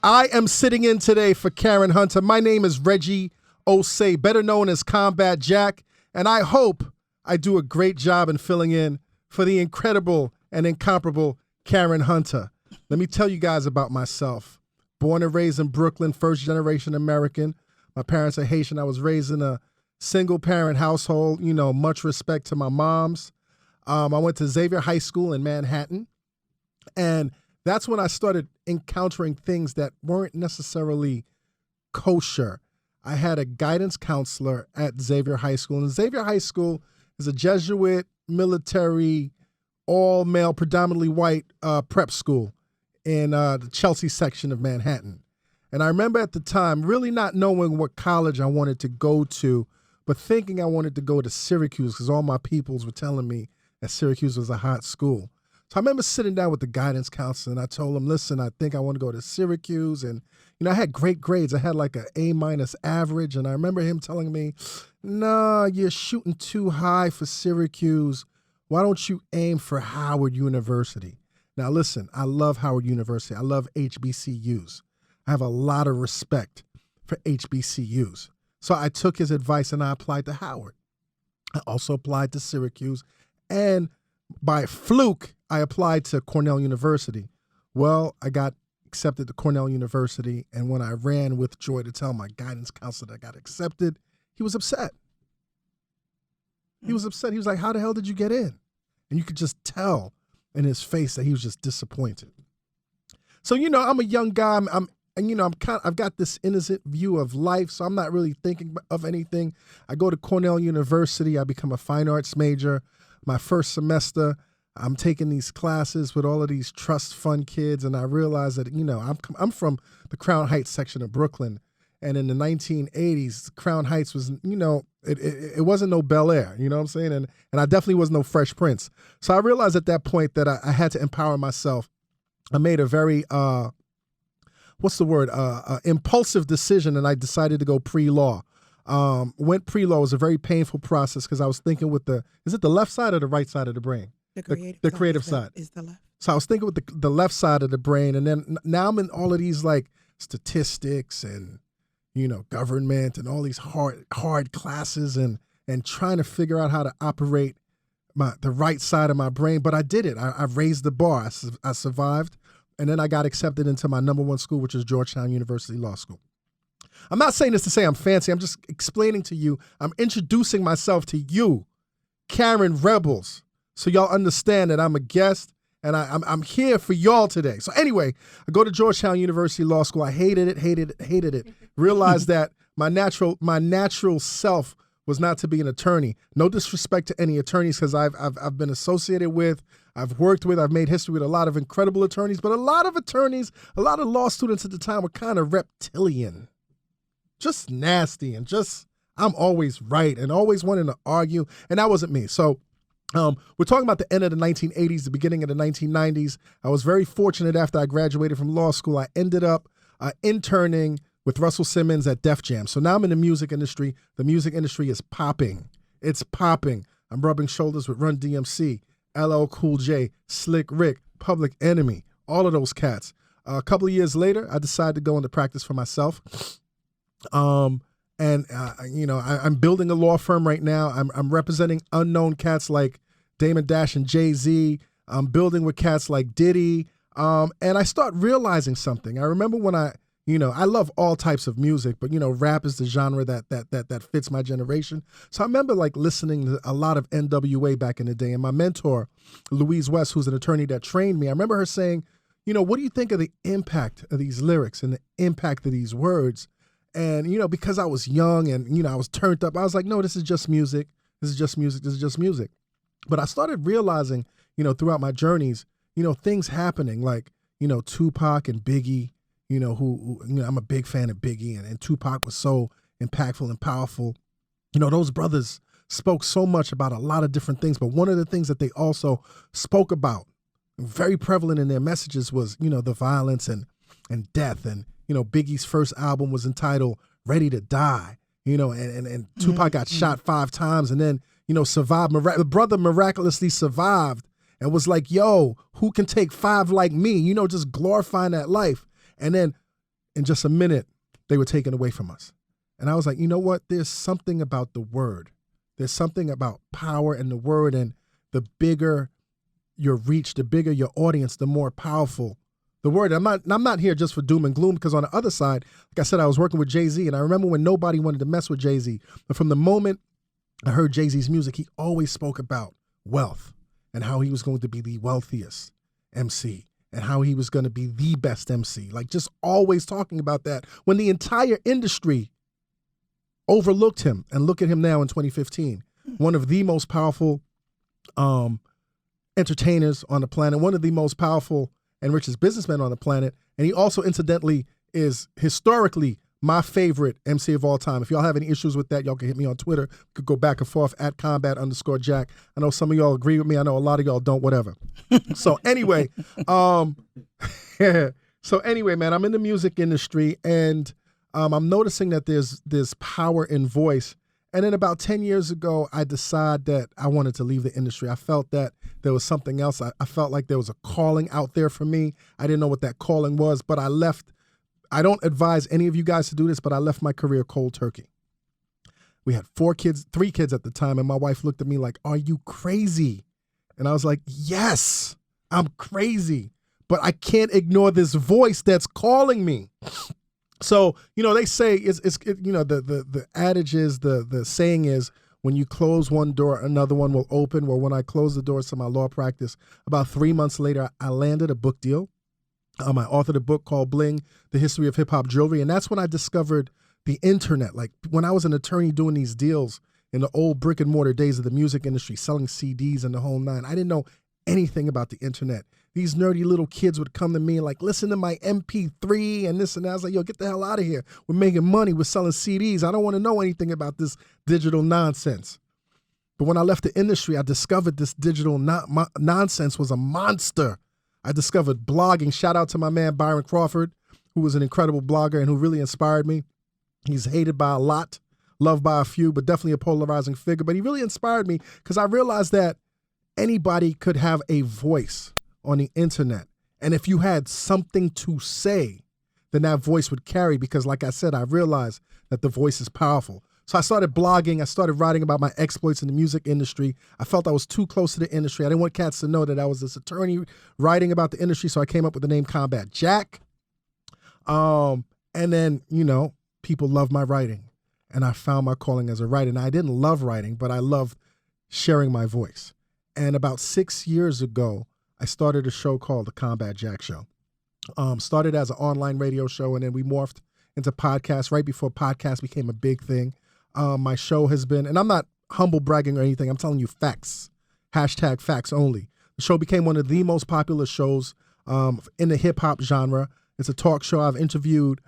I am sitting in today for Karen Hunter. My name is Reggie Osse, better known as Combat Jack, and I hope I do a great job in filling in for the incredible and incomparable Karen Hunter. Let me tell you guys about myself. Born and raised in Brooklyn, first generation American. My parents are Haitian. I was raised in a single parent household, much respect to my moms. I went to Xavier High School in Manhattan, and that's when I started encountering things that weren't necessarily kosher. I had a guidance counselor at Xavier High School, and Xavier High School is a Jesuit, military, all-male, predominantly white prep school in the Chelsea section of Manhattan. And I remember at the time really not knowing what college I wanted to go to, but thinking I wanted to go to Syracuse because all my peoples were telling me that Syracuse was a hot school. So I remember sitting down with the guidance counselor, and I told him, listen, I think I want to go to Syracuse. And, I had great grades. I had like an A- average. And I remember him telling me, nah, you're shooting too high for Syracuse. Why don't you aim for Howard University? Now, listen, I love Howard University. I love HBCUs. I have a lot of respect for HBCUs. So I took his advice and I applied to Howard. I also applied to Syracuse. And by fluke, I applied to Cornell University. Well, I got accepted to Cornell University, and when I ran with joy to tell my guidance counselor that I got accepted, he was upset. He was upset. He was like, how the hell did you get in? And you could just tell in his face that he was just disappointed. So, I'm a young guy. I've got this innocent view of life, so I'm not really thinking of anything. I go to Cornell University. I become a fine arts major. My first semester, I'm taking these classes with all of these trust fund kids, and I realize that, I'm from the Crown Heights section of Brooklyn, and in the 1980s, Crown Heights was, it wasn't no Bel Air, you know what I'm saying? And I definitely was no Fresh Prince. So I realized at that point that I had to empower myself. I made a very, impulsive decision, and I decided to go pre-law. Went pre-law. Was a very painful process because I was thinking with is it the left side or the right side of the brain? The creative side. Is the left. So I was thinking with the left side of the brain, and then now I'm in all of these like statistics and, government and all these hard classes and trying to figure out how to operate the right side of my brain. But I did it. I raised the bar. I survived. And then I got accepted into my number one school, which is Georgetown University Law School. I'm not saying this to say I'm fancy. I'm just explaining to you. I'm introducing myself to you, Karen Rebels, so y'all understand that I'm a guest and I'm here for y'all today. So anyway, I go to Georgetown University Law School. I hated it. Realized that my natural self was not to be an attorney. No disrespect to any attorneys, because I've been associated with, I've worked with, I've made history with a lot of incredible attorneys, but a lot of law students at the time were kind of reptilian, just nasty, and just I'm always right and always wanting to argue, and that wasn't me. So we're talking about the end of the 1980s, the beginning of the 1990s. I was very fortunate after I graduated from law school. I ended up interning with Russell Simmons at Def Jam. So now I'm in the music industry. The music industry is popping. It's popping. I'm rubbing shoulders with Run DMC, LL Cool J, Slick Rick, Public Enemy, all of those cats. A couple of years later, I decided to go into practice for myself. I'm building a law firm right now. I'm representing unknown cats like Damon Dash and Jay-Z. I'm building with cats like Diddy. And I start realizing something. I remember when I love all types of music, but rap is the genre that fits my generation. So I remember like listening to a lot of NWA back in the day. And my mentor, Louise West, who's an attorney that trained me, I remember her saying, what do you think of the impact of these lyrics and the impact of these words? And, because I was young and, I was turned up, I was like, no, this is just music. This is just music. This is just music. But I started realizing, throughout my journeys, things happening like, Tupac and Biggie, who I'm a big fan of Biggie, and Tupac was so impactful and powerful. Those brothers spoke so much about a lot of different things. But one of the things that they also spoke about, very prevalent in their messages, was, the violence and death. And, Biggie's first album was entitled Ready to Die, and Tupac got shot 5 times and then, survived. The brother miraculously survived and was like, yo, who can take 5 like me? Just glorifying that life. And then in just a minute, they were taken away from us. And I was like, you know what? There's something about the word. There's something about power and the word, and the bigger your reach, the bigger your audience, the more powerful the word. I'm not here just for doom and gloom, because on the other side, like I said, I was working with Jay-Z, and I remember when nobody wanted to mess with Jay-Z. But from the moment I heard Jay-Z's music, he always spoke about wealth and how he was going to be the wealthiest MC and how he was going to be the best MC. Like, just always talking about that, when the entire industry overlooked him. And look at him now in 2015, one of the most powerful entertainers on the planet, one of the most powerful and richest businessmen on the planet. And he also, incidentally, is historically my favorite MC of all time. If y'all have any issues with that, y'all can hit me on Twitter. We could go back and forth at @combat_Jack. I know some of y'all agree with me. I know a lot of y'all don't, whatever. So anyway, man, I'm in the music industry, and I'm noticing that there's power in voice. And then about 10 years ago, I decided that I wanted to leave the industry. I felt that there was something else. I felt like there was a calling out there for me. I didn't know what that calling was, but I left. I don't advise any of you guys to do this, but I left my career cold turkey. We had 3 kids at the time, and my wife looked at me like, "Are you crazy?" And I was like, "Yes, I'm crazy, but I can't ignore this voice that's calling me." So, they say the adage is, the saying is, when you close one door, another one will open. Well, when I closed the doors to my law practice, about 3 months later, I landed a book deal. I authored a book called Bling, The History of Hip Hop Jewelry. And that's when I discovered the internet. Like, when I was an attorney doing these deals in the old brick and mortar days of the music industry, selling CDs and the whole nine, I didn't know anything about the internet. These nerdy little kids would come to me and like, listen to my MP3 and this and that. I was like, yo, get the hell out of here. We're making money. We're selling CDs. I don't want to know anything about this digital nonsense. But when I left the industry, I discovered this digital nonsense was a monster. I discovered blogging. Shout out to my man, Byron Crawford, who was an incredible blogger and who really inspired me. He's hated by a lot, loved by a few, but definitely a polarizing figure. But he really inspired me because I realized that anybody could have a voice on the internet. And if you had something to say, then that voice would carry, because like I said, I realized that the voice is powerful. So I started blogging. I started writing about my exploits in the music industry. I felt I was too close to the industry. I didn't want cats to know that I was this attorney writing about the industry. So I came up with the name Combat Jack. And then, people love my writing, and I found my calling as a writer. And I didn't love writing, but I loved sharing my voice. And about 6 years ago, I started a show called The Combat Jack Show. Started as an online radio show, and then we morphed into podcasts right before podcast became a big thing. My show has been, and I'm not humble bragging or anything, I'm telling you facts, #facts only. The show became one of the most popular shows in the hip hop genre. It's a talk show. I've interviewed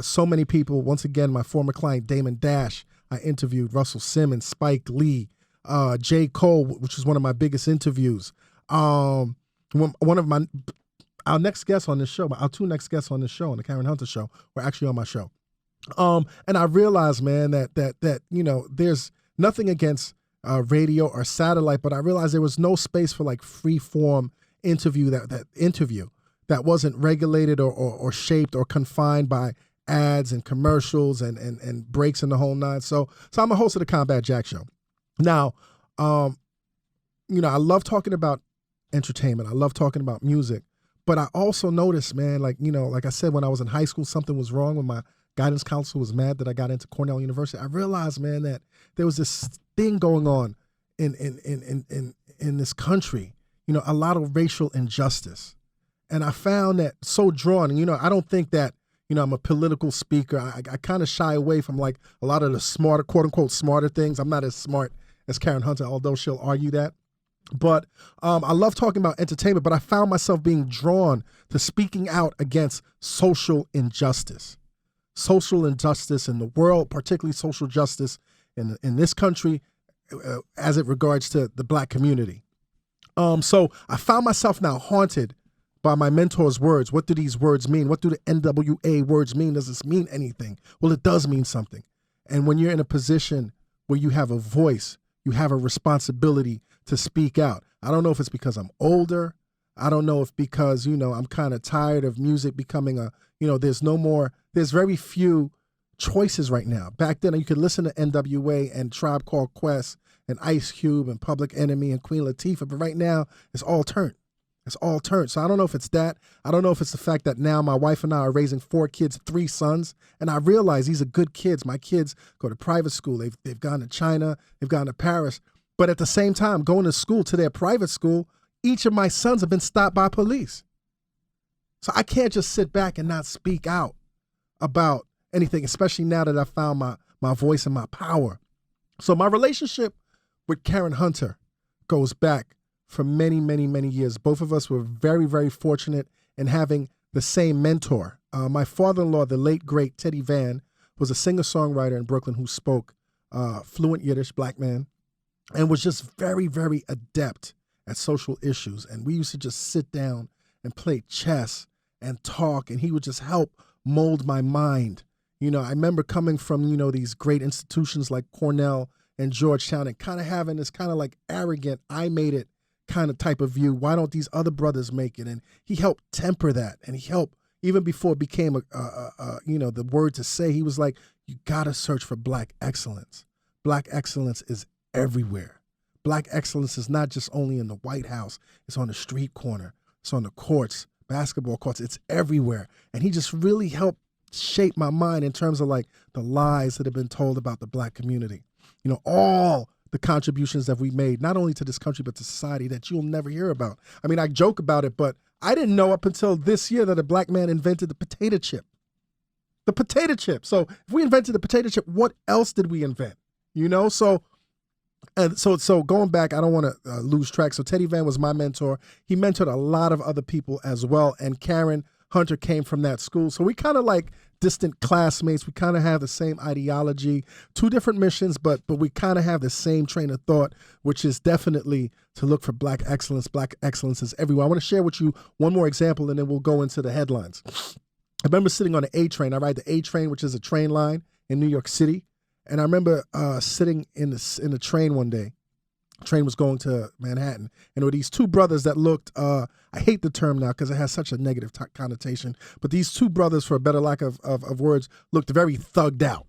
so many people. Once again, my former client, Damon Dash. I interviewed Russell Simmons, Spike Lee, J. Cole, which was one of my biggest interviews. One of our next guests on this show, our 2 next guests on this show, on the Karen Hunter show, were actually on my show. And I realized, man, that there's nothing against radio or satellite, but I realized there was no space for like free form interview that wasn't regulated or shaped or confined by ads and commercials and breaks in the whole nine. So I'm a host of the Combat Jack Show. Now, I love talking about entertainment. I love talking about music, but I also noticed, man, like I said, when I was in high school, something was wrong when my guidance counselor was mad that I got into Cornell University. I realized, man, that there was this thing going on in this country, a lot of racial injustice. And I found that so drawn, and, I don't think that, I'm a political speaker. I kind of shy away from like a lot of the smarter, quote unquote, smarter things. I'm not as smart as Karen Hunter, although she'll argue that. But I love talking about entertainment, but I found myself being drawn to speaking out against social injustice. Social injustice in the world, particularly social justice in this country as it regards to the Black community. So I found myself now haunted by my mentor's words. What do these words mean? What do the NWA words mean? Does this mean anything? Well, it does mean something. And when you're in a position where you have a voice, you have a responsibility to speak out. I don't know if it's because I'm older. I don't know if because, I'm kind of tired of music becoming there's very few choices right now. Back then, you could listen to NWA and Tribe Called Quest and Ice Cube and Public Enemy and Queen Latifah, but right now, it's all turned. It's all turned. So I don't know if it's that. I don't know if it's the fact that now my wife and I are raising 4 kids, 3 sons, and I realize these are good kids. My kids go to private school. They've gone to China. They've gone to Paris. But at the same time, going to school, to their private school, each of my sons have been stopped by police. So I can't just sit back and not speak out about anything, especially now that I found my voice and my power. So my relationship with Karen Hunter goes back for many, many, many years. Both of us were very, very fortunate in having the same mentor. My father-in-law, the late, great Teddy Van, was a singer-songwriter in Brooklyn who spoke fluent Yiddish, black man, and was just very, very adept at social issues. And we used to just sit down and play chess and talk, and he would just help mold my mind. I remember coming from, these great institutions like Cornell and Georgetown and kind of having this kind of like arrogant, I made it kind of type of view. Why don't these other brothers make it? And he helped temper that. And he helped, even before it became the word to say, he was like, you got to search for black excellence. Black excellence is everywhere. Black excellence is not just only in the White House. It's on the street corner. It's on the courts, basketball courts. It's everywhere. And he just really helped shape my mind in terms of like the lies that have been told about the black community. All the contributions that we made, not only to this country, but to society that you'll never hear about. I mean, I joke about it, but I didn't know up until this year that a black man invented the potato chip. The potato chip. So if we invented the potato chip, what else did we invent? So going back, I don't want to lose track. So Teddy Van was my mentor. He mentored a lot of other people as well. And Karen Hunter came from that school. So we kind of like distant classmates. We kind of have the same ideology, 2 different missions, but we kind of have the same train of thought, which is definitely to look for black excellence. Black excellence is everywhere. I want to share with you one more example, and then we'll go into the headlines. I remember sitting on the A train. I ride the A train, which is a train line in New York City. And I remember sitting in the train one day. The train was going to Manhattan. And there were these 2 brothers that looked, I hate the term now because it has such a negative connotation, but these 2 brothers, for a better lack of words, looked very thugged out.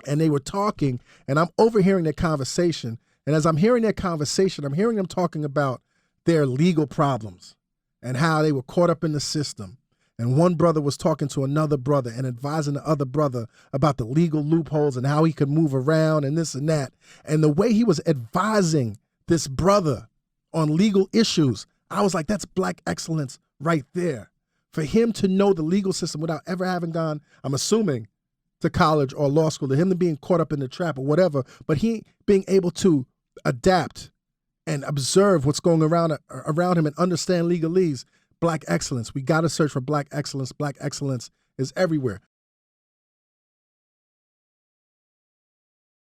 And they were talking, and I'm overhearing their conversation. And as I'm hearing their conversation, I'm hearing them talking about their legal problems and how they were caught up in the system. And one brother was talking to another brother and advising the other brother about the legal loopholes and how he could move around and this and that. And the way he was advising this brother on legal issues, I was like, that's black excellence right there. For him to know the legal system without ever having gone, I'm assuming, to college or law school, to him to being caught up in the trap or whatever, but he being able to adapt and observe what's going around him and understand legalese. Black excellence. We got to search for black excellence. Black excellence is everywhere.